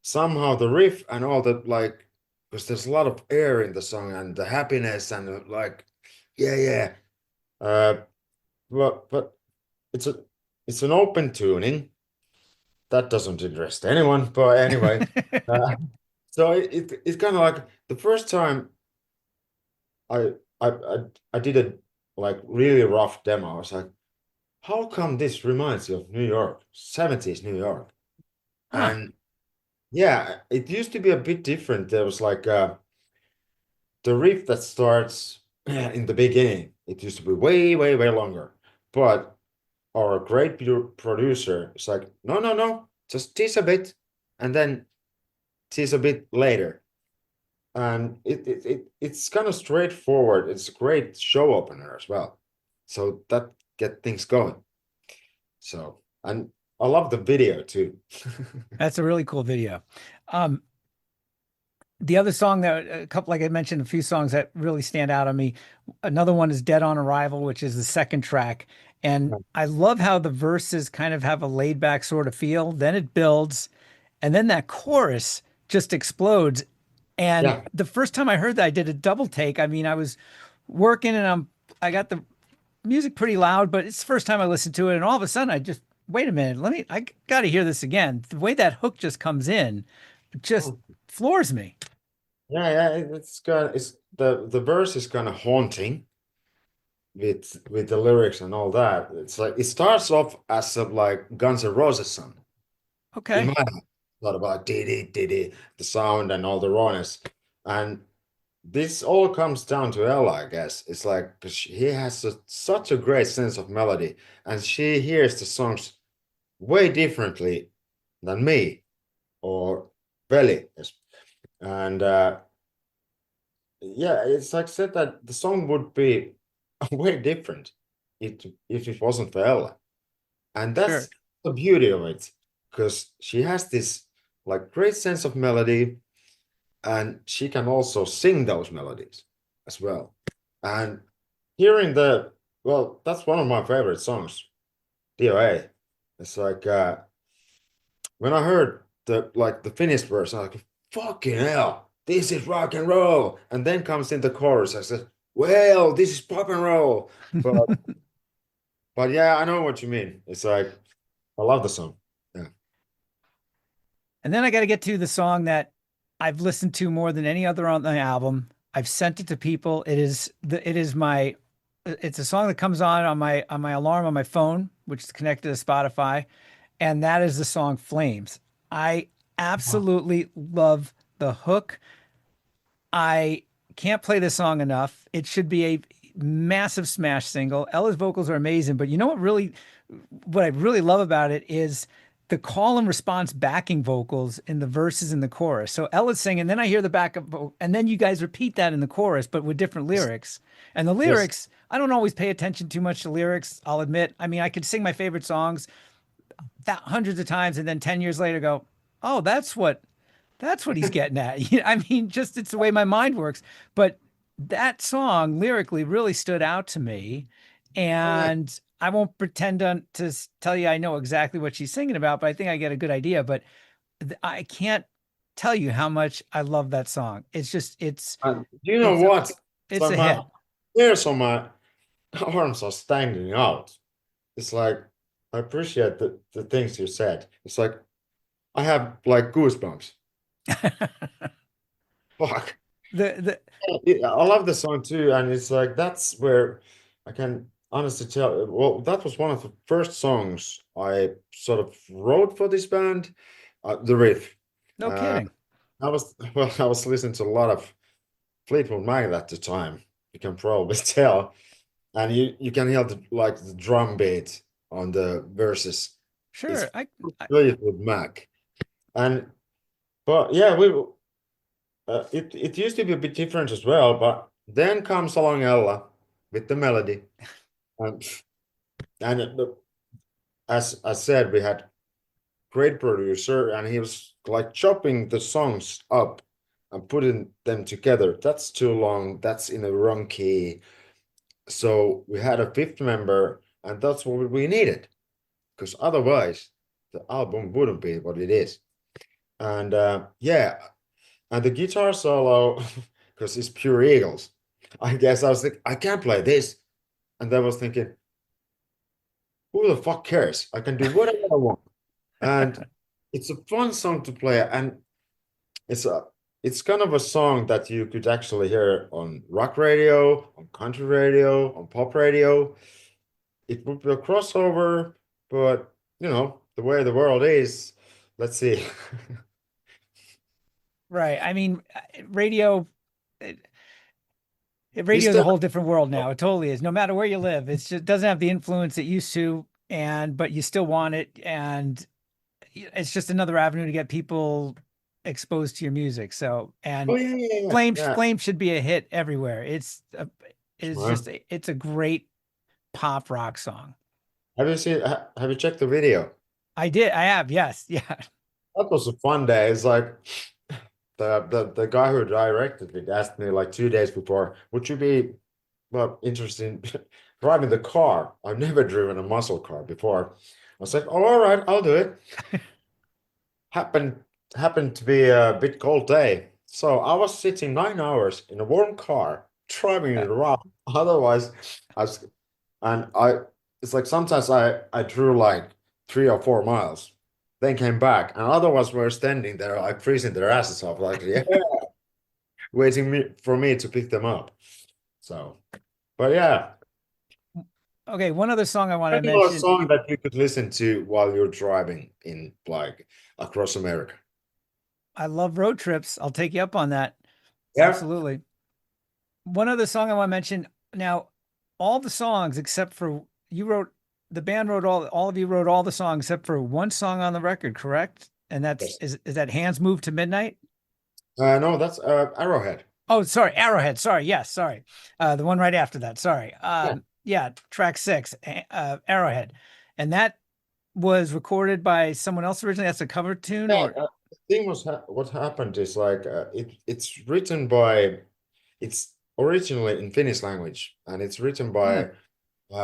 Speaker 2: somehow the riff and all that like because there's a lot of air in the song and the happiness and like yeah, yeah. Uh, but it's a it's an open tuning that doesn't interest anyone. But anyway, uh, so it's kind of like the first time I I did a like really rough demo. I was like, how come this reminds you of New York, 70s New York?
Speaker 1: Huh.
Speaker 2: And yeah, it used to be a bit different. There was like the riff that starts in the beginning. It used to be way, way, way longer. But our great producer is like, no, no, no, just tease a bit and then tease a bit later. And it's kind of straightforward. It's a great show opener as well. So that get things going. So, and I love the video too.
Speaker 1: That's a really cool video. Um, the other song that a couple, like I mentioned, a few songs that really stand out on me. Another one is Dead on Arrival, which is the second track. And I love how the verses kind of have a laid back sort of feel. Then it builds, and then that chorus just explodes. And
Speaker 2: Yeah.
Speaker 1: the first time I heard that, I did a double take. I mean, I was working and I got the music pretty loud, but it's the first time I listened to it. And all of a sudden I just, wait a minute, I got to hear this again. The way that hook just comes in just
Speaker 2: Oh,
Speaker 1: floors me.
Speaker 2: yeah, yeah. It's the verse is kind of haunting with the lyrics and all that. It's like it starts off as a like Guns N' Roses song. In
Speaker 1: Okay.
Speaker 2: my head, a lot about did the sound and all the rawness. And this all comes down to Ella, I guess. It's like 'cause he has such a great sense of melody, and she hears the songs way differently than me or Veli. And yeah, it's like said that the song would be way different if it wasn't for Ella. And
Speaker 1: Sure.
Speaker 2: that's the beauty of it, because she has this like great sense of melody, and she can also sing those melodies as well. And hearing well, that's one of my favorite songs, DOA. It's like when I heard the finished verse, I was like, fucking hell, this is rock and roll. And then comes in the chorus, I said, well, this is pop and roll. But but yeah, I know what you mean. It's like I love the song. Yeah.
Speaker 1: And then I got to get to the song that I've listened to more than any other on the album. I've sent it to people. It's a song that comes on my alarm on my phone, which is connected to Spotify, and that is the song Flames. I
Speaker 2: Wow.
Speaker 1: absolutely love the hook. I can't play this song enough. It should be a massive smash single. Ella's vocals are amazing, but you know what I really love about it is the call and response backing vocals in the verses and the chorus. So Ella's singing, then I hear the backup vocal, and then you guys repeat that in the chorus, but with different
Speaker 2: Yes,
Speaker 1: lyrics. And the
Speaker 2: yes.
Speaker 1: lyrics, I don't always pay attention too much to lyrics, I'll admit. I mean, I could sing my favorite songs hundreds of times and then 10 years later go, oh, that's what he's getting at. I mean, just it's the way my mind works. But that song lyrically really stood out to me.
Speaker 2: Oh yeah.
Speaker 1: And I won't pretend to tell you I know exactly what she's singing about, but I think I get a good idea. But I can't tell you how much I love that song. It's just
Speaker 2: And you know
Speaker 1: it's a
Speaker 2: what? It's
Speaker 1: it's
Speaker 2: like
Speaker 1: a
Speaker 2: my
Speaker 1: hit.
Speaker 2: hairs on my arms are standing out. It's like I appreciate the things you said. It's like I have like goosebumps. Fuck.
Speaker 1: The
Speaker 2: I love the song too, and it's like that's where I can honestly tell. Well, that was one of the first songs I sort of wrote for this band. The riff.
Speaker 1: no
Speaker 2: Uh,
Speaker 1: kidding.
Speaker 2: I was well, I was listening to a lot of Fleetwood Mac at the time. You can probably tell, and you can hear the drum beat on the verses. It's
Speaker 1: Sure. I
Speaker 2: Fleetwood Mac, and but yeah, it used to be a bit different as well, but then comes along Ella with the melody, and as I said, we had great producer, and he was like chopping the songs up and putting them together. That's too long. That's in the wrong key. So we had a fifth member, and that's what we needed, because otherwise the album wouldn't be what it is. And yeah, and the guitar solo, because it's pure Eagles. I guess I was like, I can't play this. And then I was thinking, who the fuck cares? I can do whatever I want. And it's a fun song to play. And it's a it's kind of a song that you could actually hear on rock radio, on country radio, on pop radio. It would be a crossover, but the way the world is, let's see.
Speaker 1: right. I mean, radio.
Speaker 2: You
Speaker 1: Radio is a
Speaker 2: still
Speaker 1: whole different world now. It totally is. No matter where you live, it's just doesn't have the influence it used to, and but you still want it, and it's just another avenue to get people exposed to your music. So,
Speaker 2: oh
Speaker 1: and
Speaker 2: yeah, yeah, yeah. Yeah.
Speaker 1: Flames should be a hit everywhere.
Speaker 2: Well,
Speaker 1: It's a great pop rock song.
Speaker 2: have you checked the video?
Speaker 1: I have, yes, yeah.
Speaker 2: That was a fun day. It's like the guy who directed it asked me like 2 days before, would you be interested in driving the car? I've never driven a muscle car before. I was like, oh, all right, I'll do it. Happened happened to be a bit cold day. So I was sitting 9 hours in a warm car, driving it around. Otherwise, I was and I it's like sometimes I drew like 3 or 4 miles, then came back, and otherwise we're standing there like freezing their asses off, like yeah, waiting for me to pick them up. So, but yeah,
Speaker 1: Okay, one other song I want to
Speaker 2: a
Speaker 1: mention.
Speaker 2: song that you could listen to while you're driving in like across America.
Speaker 1: I love road trips. I'll take you up on that.
Speaker 2: Yeah.
Speaker 1: Absolutely. One other song I want to mention. Now, all the songs except for you wrote the band wrote all of you wrote all the songs except for one song on the record, correct? And
Speaker 2: Yes.
Speaker 1: is that Hands Move to Midnight?
Speaker 2: No, that's Arrowhead.
Speaker 1: Oh, sorry, Arrowhead. Sorry, yes, sorry. The one right after that. Sorry.
Speaker 2: Yeah.
Speaker 1: Yeah, track six, Arrowhead. And that was recorded by someone else originally. That's a cover tune
Speaker 2: Yeah,
Speaker 1: or
Speaker 2: the thing was what happened is like it's written by it's originally in Finnish language, and it's written
Speaker 1: hmm,
Speaker 2: by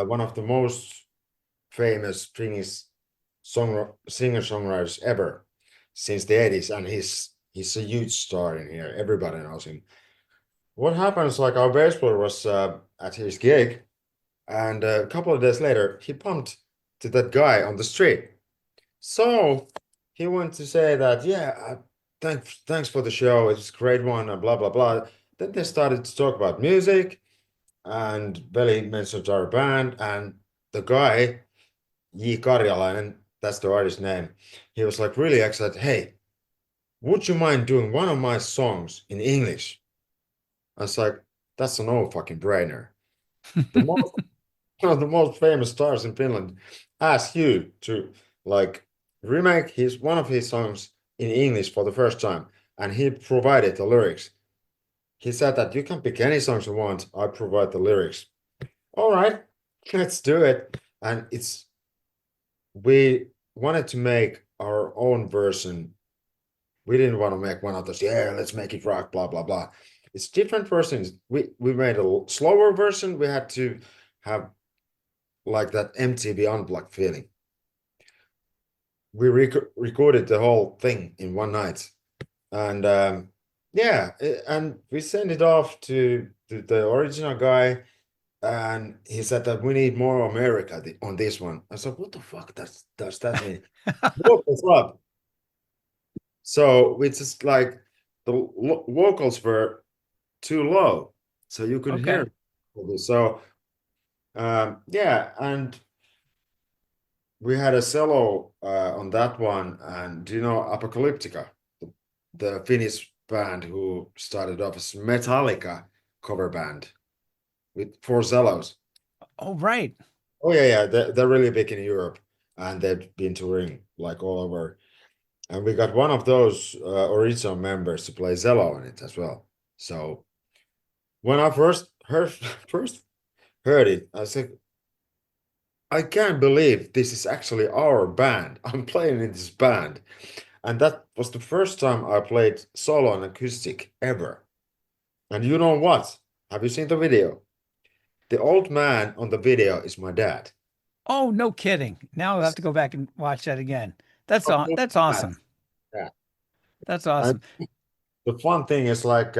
Speaker 2: one of the most famous Finnish singer-songwriters ever since the 80s, and he's a huge star in here. Everybody knows him. What happens, like our bass player was at his gig, and a couple of days later, he bumped to that guy on the street. So he went to say that, yeah, thanks for the show. It's a great one, and blah blah blah. Then they started to talk about music, and Veli mentioned our band, and the guy, J. Karjalainen, that's the artist name. He was like really excited. Hey, would you mind doing one of my songs in English? I was like, that's a no fucking brainer. The most one of the most famous stars in Finland asked you to like remake his one of his songs in English for the first time, and he provided the lyrics. He said that you can pick any songs you want. I provide the lyrics. All right, let's do it. And we wanted to make our own version. We didn't want to make one of those, yeah, let's make it rock, blah, blah, blah. It's different versions. We made a slower version. We had to have like that MTV Unplugged feeling. We recorded the whole thing in one night. And yeah, and we sent it off to the original guy. And he said that we need more America on this one. I said, what the fuck does that mean? Vocals up. So we just like the vocals were too low, so you could
Speaker 1: Okay.
Speaker 2: hear. So yeah, and we had a cello on that one, and do you know Apocalyptica, the Finnish band who started off as Metallica cover band with four cellos.
Speaker 1: Oh, right.
Speaker 2: Oh yeah, yeah, they're really big in Europe, and they've been touring like all over. And we got one of those original members to play cello in it as well. So when I first heard it, I said, I can't believe this is actually our band. I'm playing in this band. And that was the first time I played solo and acoustic ever. And you know what? Have you seen the video? The old man on the video is my dad.
Speaker 1: Oh, no kidding. Now I'll have to go back and watch that again. That's awesome.
Speaker 2: Yeah.
Speaker 1: That's
Speaker 2: And
Speaker 1: awesome.
Speaker 2: the fun thing is like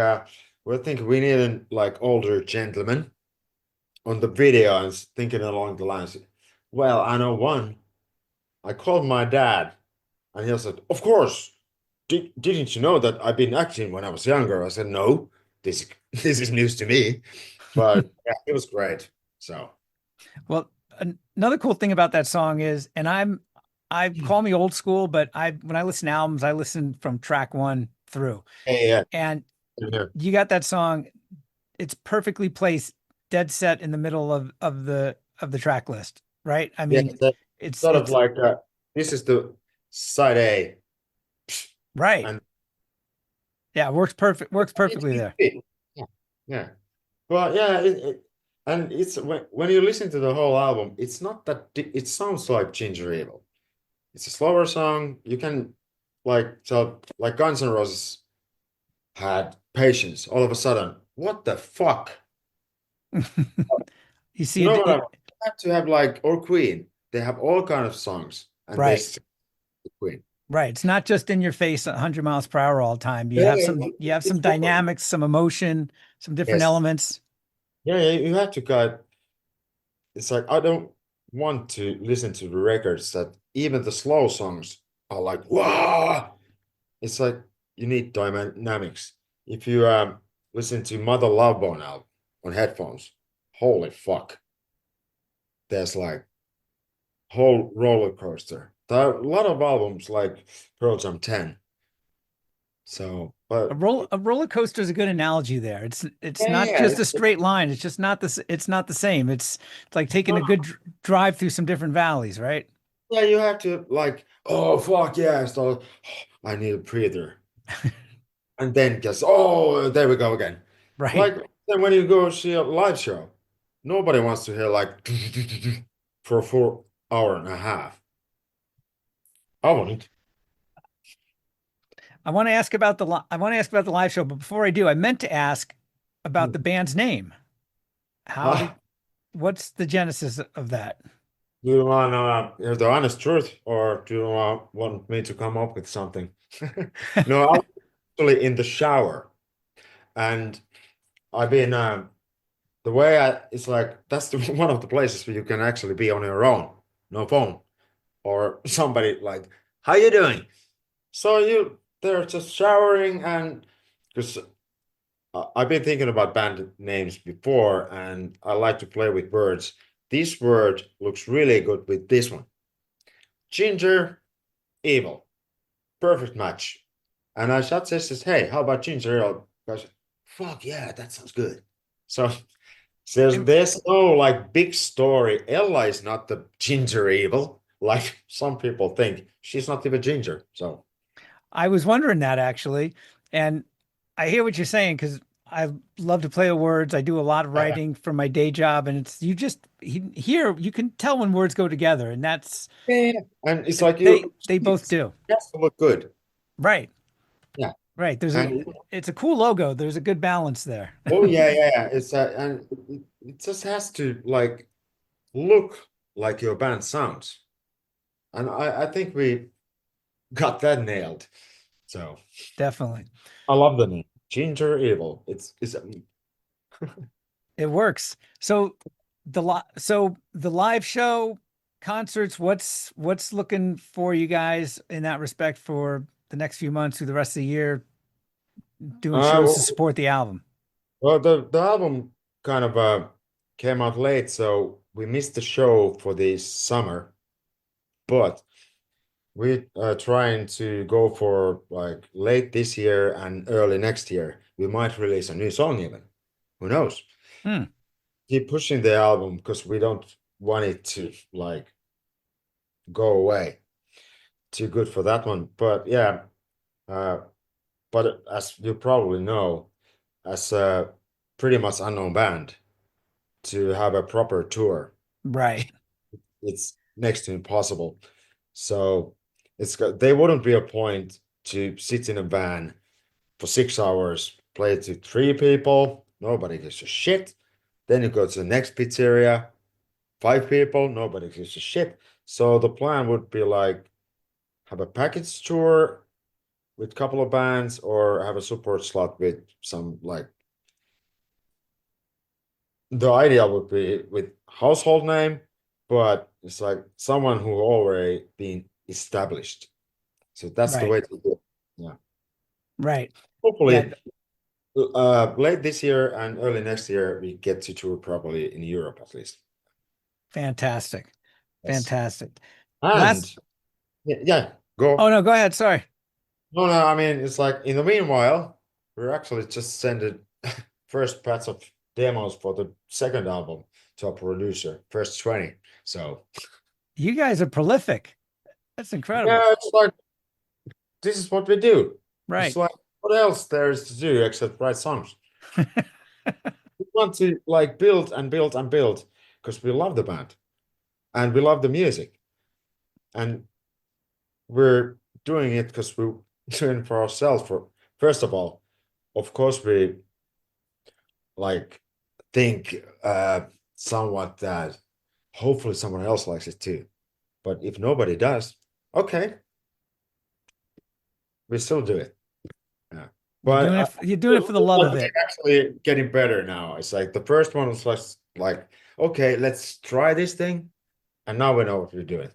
Speaker 2: we think we need an like older gentleman on the video and thinking along the lines. Well, I know one. I called my dad, and he said, "Of course. Didn't you know that I've been acting when I was younger?" I said, "No, this this is news to me." But yeah, it was great. So
Speaker 1: Well, another cool thing about that song is, and I call me old school, but when I listen to albums, I listen from track one through.
Speaker 2: hey, yeah,
Speaker 1: And
Speaker 2: yeah,
Speaker 1: you got that song, it's perfectly placed, dead set in the middle of the track list, right? I
Speaker 2: yeah.
Speaker 1: mean,
Speaker 2: That
Speaker 1: it's
Speaker 2: sort of
Speaker 1: it's
Speaker 2: like this is the side A,
Speaker 1: right.
Speaker 2: and
Speaker 1: Yeah, works perfectly there.
Speaker 2: yeah, yeah. Well, yeah, and it's when you listen to the whole album, it's not that it sounds like Ginger Ale. It's a slower song. You can like so like Guns N' Roses had Patience. All of a sudden, what the fuck?
Speaker 1: You
Speaker 2: You
Speaker 1: see
Speaker 2: know what I
Speaker 1: it,
Speaker 2: mean? You have to have like or Queen. They have all kind of songs, and they
Speaker 1: right.
Speaker 2: sing Queen.
Speaker 1: Right. It's not just in your face 100 miles per hour all the time.
Speaker 2: Yeah,
Speaker 1: You have some
Speaker 2: it's different.
Speaker 1: dynamics, some emotion, some different
Speaker 2: Yes.
Speaker 1: elements.
Speaker 2: Yeah, yeah, you have to guide. It's like I don't want to listen to the records that even the slow songs are like, wow. It's like you need dynamics. If you listen to Mother Love Bone album on headphones, holy fuck, there's like whole roller coaster. There are a lot of albums like Pearl Jam 10. So, but
Speaker 1: A roller coaster is a good analogy there. It's
Speaker 2: yeah,
Speaker 1: not
Speaker 2: yeah,
Speaker 1: just a straight line. It's just not it's not the same. It's like taking
Speaker 2: no,
Speaker 1: a good drive through some different valleys, right?
Speaker 2: yeah, you have to like, oh fuck yeah, so I need a breather, and then just oh, there we go again.
Speaker 1: Right.
Speaker 2: Like then when you go see a live show, nobody wants to hear like for 4 hour and a half. I wouldn't.
Speaker 1: I want to ask about the live show, but before I do, I meant to ask about the band's name. How did
Speaker 2: Ah,
Speaker 1: what's the genesis of that?
Speaker 2: do you want to hear the honest truth, or do you want me to come up with something? No, I was actually in the shower, and I've been the way it's like that's one of the places where you can actually be on your own, no phone, or somebody like, how you doing? So you they're just showering and because I've been thinking about band names before and I like to play with words. This word looks really good with this one. Ginger, evil. Perfect match. And I suggested, hey, how about ginger ale? Because fuck yeah, that sounds good. So
Speaker 1: And
Speaker 2: there's no like big story. Ella is not the ginger evil, like some people think. She's not even ginger. So
Speaker 1: I was wondering that actually. And I hear what you're saying because I love to play with words. I do a lot of
Speaker 2: yeah,
Speaker 1: writing for my day job, and it's you just here you can tell when words go together, and that's
Speaker 2: yeah. And it's like
Speaker 1: they both
Speaker 2: it
Speaker 1: do.
Speaker 2: has to look good.
Speaker 1: Right,
Speaker 2: Yeah.
Speaker 1: right.
Speaker 2: And
Speaker 1: It's a cool logo. There's a good balance there.
Speaker 2: oh yeah, yeah, yeah. It's and it just has to like look like your band sounds. And I think we got that nailed. So
Speaker 1: Definitely,
Speaker 2: I love the name. Ginger Evil. It's
Speaker 1: it works. So the live show concerts. What's looking for you guys in that respect for the next few months through the rest of the year, doing shows to
Speaker 2: well,
Speaker 1: support the album.
Speaker 2: the album kind of came out late, so we missed the show for this summer, but we trying to go for like late this year and early next year. We might release a new song even. Who knows?
Speaker 1: Hmm.
Speaker 2: Keep pushing the album because we don't want it to like go away. Too good for that one. But yeah, uh, but as you probably know, as a pretty much unknown band, to have a proper tour,
Speaker 1: Right.
Speaker 2: it's next to impossible. So there wouldn't be a point to sit in a van for 6 hours, play to three people, nobody gives a shit. Then you go to the next pizzeria, five people, nobody gives a shit. So the plan would be like have a package tour with a couple of bands or have a support slot with some like the idea would be with household name, but it's like someone who already been established. So that's the
Speaker 1: Right.
Speaker 2: way to do it. Yeah.
Speaker 1: Right. Yeah.
Speaker 2: Hopefully, late this year and early next year, we get to tour properly in Europe at least.
Speaker 1: Fantastic.
Speaker 2: Yes.
Speaker 1: Fantastic.
Speaker 2: And
Speaker 1: Last,
Speaker 2: yeah, yeah,
Speaker 1: oh
Speaker 2: go.
Speaker 1: no, go ahead. Sorry.
Speaker 2: No, no, I mean, it's like in the meanwhile, we're actually just sending first batch of demos for the second album to our producer, first 20. So
Speaker 1: You guys are prolific. That's incredible.
Speaker 2: yeah, it's like this is what we do. It's
Speaker 1: Right.
Speaker 2: like what else there is to do except write songs? We want to like build and build and build because we love the band and we love the music and we're doing it because we're doing it for ourselves. For first of all, of course, we like think somewhat that hopefully someone else likes it too. But if nobody does, okay, we still do it. Yeah. But
Speaker 1: You're doing it for the love
Speaker 2: like
Speaker 1: of
Speaker 2: we're
Speaker 1: it.
Speaker 2: actually getting better now. It's like the first one was just like, okay, let's try this thing, and now we know what we're doing.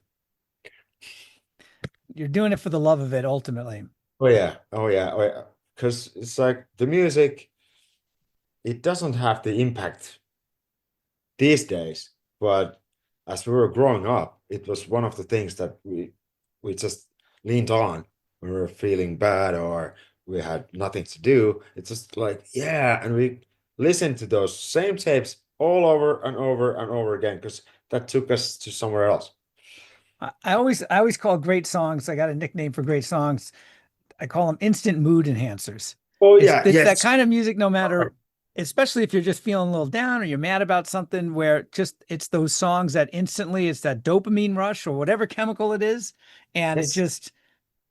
Speaker 1: You're doing it for the love of it ultimately.
Speaker 2: Oh yeah, oh yeah, oh yeah. Because it's like the music, it doesn't have the impact these days, but as we were growing up, it was one of the things that we just leaned on when we were feeling bad or we had nothing to do. It's just like, yeah, and we listened to those same tapes all over and over and over again because that took us to somewhere else.
Speaker 1: I always call great songs. I got a nickname for great songs. I call them instant mood enhancers.
Speaker 2: Oh yeah,
Speaker 1: It's that
Speaker 2: yes.
Speaker 1: kind of music, no matter, especially if you're just feeling a little down or you're mad about something, where just it's those songs that instantly it's that dopamine rush or whatever chemical it is, and
Speaker 2: Yes,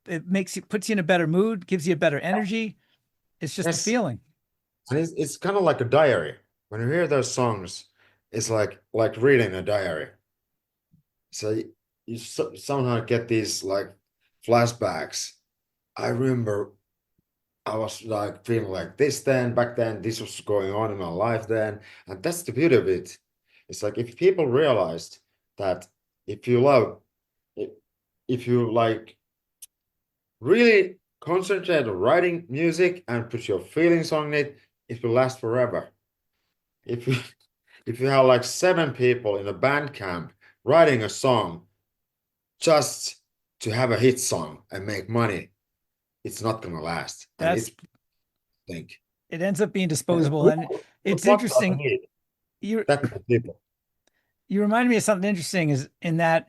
Speaker 1: it makes you puts you in a better mood, gives you a better energy. It's just a
Speaker 2: yes.
Speaker 1: feeling.
Speaker 2: And it's kind of like a diary. When you hear those songs, it's like reading a diary. So you somehow get these like flashbacks. I remember I was like feeling like this then, back then, this was going on in my life then. And that's the beauty of it. It's like if people realized that if you love, if you like really concentrate on writing music and put your feelings on it, it will last forever. If you if you have like 7 people in a band camp writing a song just to have a hit song and make money, it's not gonna last. And
Speaker 1: That's
Speaker 2: it's think.
Speaker 1: it ends up being
Speaker 2: Yeah.
Speaker 1: disposable. And it's
Speaker 2: What does it
Speaker 1: interesting.
Speaker 2: need?
Speaker 1: You
Speaker 2: That kind of people.
Speaker 1: you remind me of something interesting is in that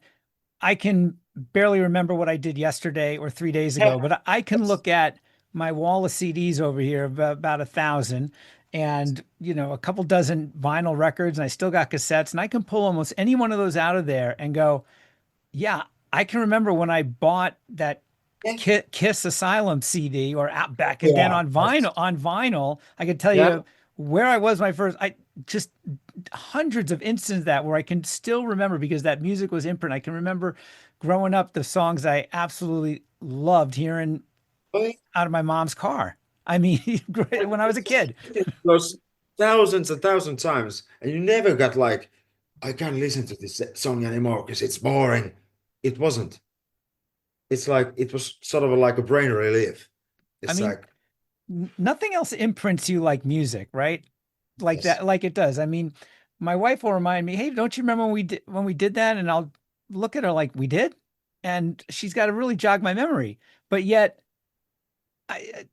Speaker 1: I can barely remember what I did yesterday or 3 days
Speaker 2: Yeah.
Speaker 1: ago, but I can look at my wall of CDs over here, about 1,000, and a couple dozen vinyl records, and I still got cassettes, and I can pull almost any one of those out of there and go, yeah, I can remember when I bought that
Speaker 2: Yeah.
Speaker 1: Kiss Asylum CD or out back then
Speaker 2: Yeah.
Speaker 1: on vinyl. On vinyl, I could tell
Speaker 2: Yeah.
Speaker 1: you where I was my first. I just hundreds of instances of that where I can still remember because that music was imprint. I can remember growing up the songs I absolutely loved hearing out of my mom's car. I mean, when I was a kid.
Speaker 2: Those thousands and thousands of times, and you never got like, I can't listen to this song anymore because it's boring. It wasn't. It's like it was sort of like a brain relief.
Speaker 1: I
Speaker 2: It's
Speaker 1: mean,
Speaker 2: like,
Speaker 1: nothing else imprints you like music, right? Like
Speaker 2: yes.
Speaker 1: that, like it does. I mean, my wife will remind me, "Hey, don't you remember when we did that?" And I'll look at her like, "We did," and she's got to really jog my memory. But yet,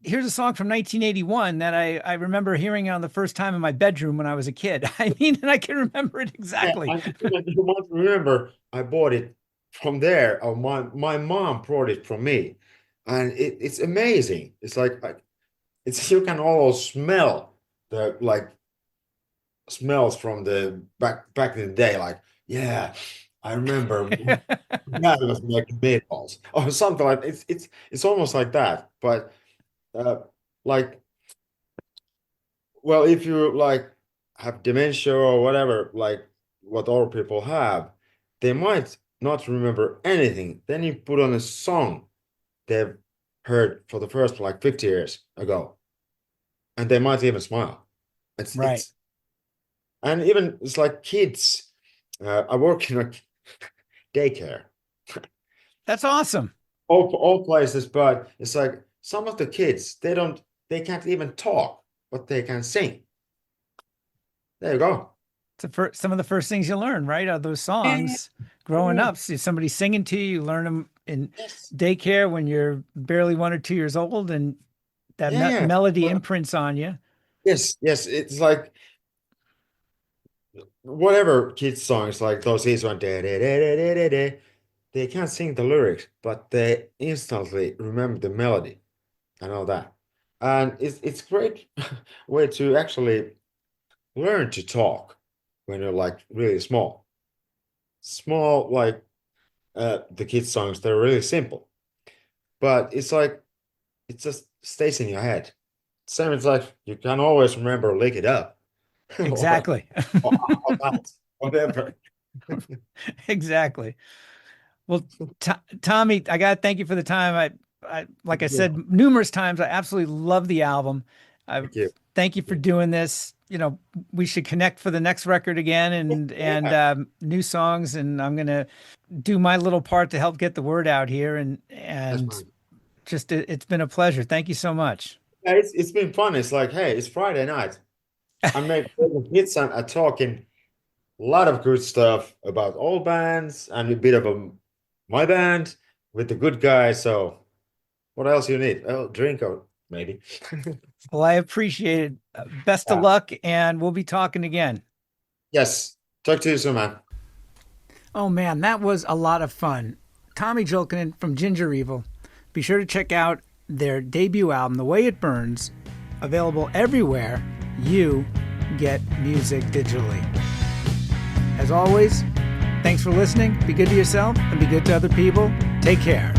Speaker 1: here's a song from 1981 that I remember hearing on the first time in my bedroom when I was a kid. I mean, and I can remember it
Speaker 2: Yeah,
Speaker 1: exactly.
Speaker 2: you might remember I bought it from there. Or my mom brought it from me, and it's amazing. It's like it's you can almost smell the like smells from the back in the day. Like, yeah, I remember my dad was making meatballs or something like it's almost like that. But uh, like, well, if you like have dementia or whatever, like what all people have, they might not remember anything. Then you put on a song they've heard for the first like 50 years ago, and they might even smile. It's
Speaker 1: Right.
Speaker 2: it's and even it's like kids. I work in a daycare,
Speaker 1: That's awesome.
Speaker 2: all places, but it's like some of the kids they can't even talk, but they can sing. There you go.
Speaker 1: Some of the first things you learn, right? Are those
Speaker 2: Yeah,
Speaker 1: songs growing
Speaker 2: yeah,
Speaker 1: up. See somebody singing to you, you learn them in
Speaker 2: yes,
Speaker 1: daycare when you're barely 1 or 2 years old, and that
Speaker 2: yeah.
Speaker 1: melody
Speaker 2: Well,
Speaker 1: imprints on you.
Speaker 2: yes, yes. It's like whatever kids songs like those is one they can't sing the lyrics, but they instantly remember the melody and all that. And it's great way to actually learn to talk when you're like really small. Small like the kids songs, they're really simple. But it's like it just stays in your head. Same as like you can always remember lick it up or,
Speaker 1: Exactly.
Speaker 2: or that, whatever.
Speaker 1: Exactly. Well, Tommy, I got to thank you for the time. Like I
Speaker 2: Yeah,
Speaker 1: said numerous times, I absolutely love the album. I
Speaker 2: thank you.
Speaker 1: thank you for doing this. We should connect for the next record again and
Speaker 2: Yeah,
Speaker 1: new songs. And I'm gonna do my little part to help get the word out here.
Speaker 2: that's
Speaker 1: And
Speaker 2: fine.
Speaker 1: just it's been a pleasure. Thank you so much.
Speaker 2: Yeah, it's been fun. It's like, hey, it's Friday night. I make hits and are talking a lot of good stuff about old bands and a bit of my band with the good guys. So what else you need? Oh, drink or maybe.
Speaker 1: Well, I appreciate it. Best of
Speaker 2: Yeah.
Speaker 1: luck, and we'll be talking again.
Speaker 2: Yes. Talk to you soon, man.
Speaker 1: Oh man, that was a lot of fun. Tomi Julkunen from Ginger Evil. Be sure to check out their debut album, The Way It Burns, available everywhere you get music digitally. As always, thanks for listening. Be good to yourself and be good to other people. Take care.